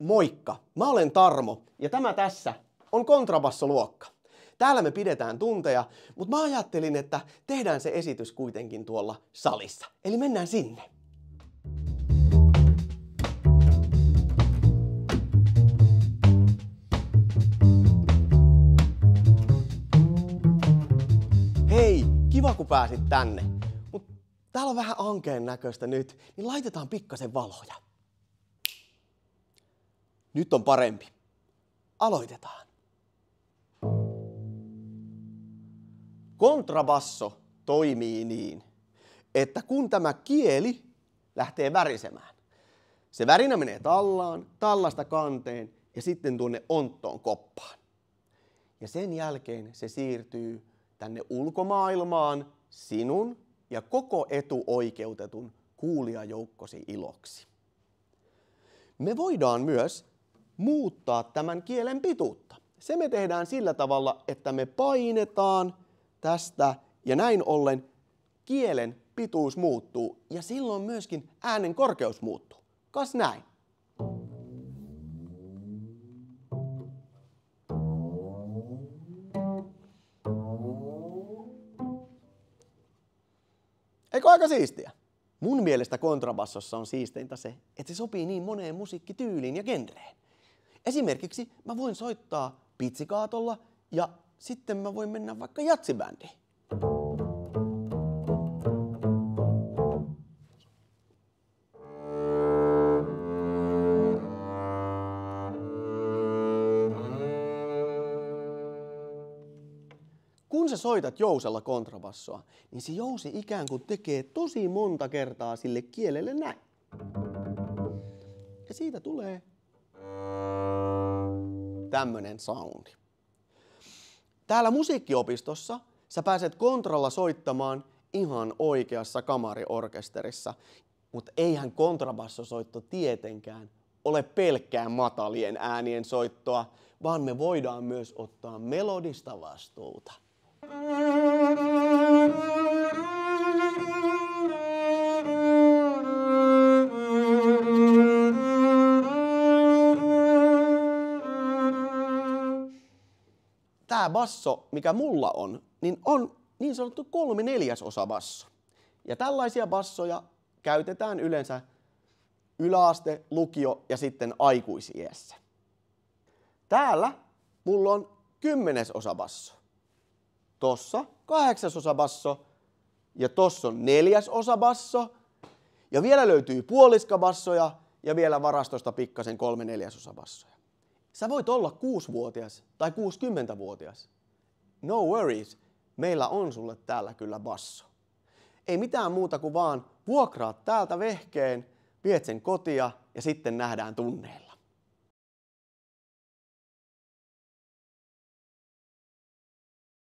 Moikka! Mä olen Tarmo ja tämä tässä on kontrabassoluokka. Täällä me pidetään tunteja, mutta mä ajattelin, että tehdään se esitys kuitenkin tuolla salissa. Eli mennään sinne. Hei, kiva kun pääsit tänne. Mut täällä on vähän ankeen näköistä nyt, niin laitetaan pikkasen valoja. Nyt on parempi. Aloitetaan. Kontrabasso toimii niin, että kun tämä kieli lähtee värisemään, se värinä menee tallaan, tallasta kanteen ja sitten tuonne onttoon koppaan. Ja sen jälkeen se siirtyy tänne ulkomaailmaan sinun ja koko etuoikeutetun kuulijajoukkosi iloksi. Me voidaan myös muuttaa tämän kielen pituutta. Se me tehdään sillä tavalla, että me painetaan tästä ja näin ollen kielen pituus muuttuu ja silloin myöskin äänen korkeus muuttuu. Kas näin. Eikö aika siistiä? Mun mielestä kontrabassossa on siisteintä se, että se sopii niin moneen musiikkityyliin ja genreen. Esimerkiksi mä voin soittaa pizzicaatolla ja sitten mä voin mennä vaikka jatsibändiin. Kun sä soitat jousella kontrabassoa, niin se jousi ikään kuin tekee tosi monta kertaa sille kielelle näin. Ja siitä tulee tämmönen soundi. Täällä musiikkiopistossa sä pääset kontralla soittamaan ihan oikeassa kamariorkesterissa, mutta eihän kontrabassosoitto tietenkään ole pelkkää matalien äänien soittoa, vaan me voidaan myös ottaa melodista vastuuta. Tää basso, mikä mulla on niin sanottu 3/4 basso. Ja tällaisia bassoja käytetään yleensä yläaste, lukio ja sitten aikuisiässä. Täällä mulla on 10/10 basso. Tossa 8/8 basso ja tossa on 4/4 basso. Ja vielä löytyy puoliskabassoja ja vielä varastosta pikkasen 3/4 bassoja. Sä voit olla 6-vuotias tai 60-vuotias. No worries, meillä on sulle täällä kyllä basso. Ei mitään muuta kuin vaan vuokraat täältä vehkeen, viet sen kotia ja sitten nähdään tunneilla.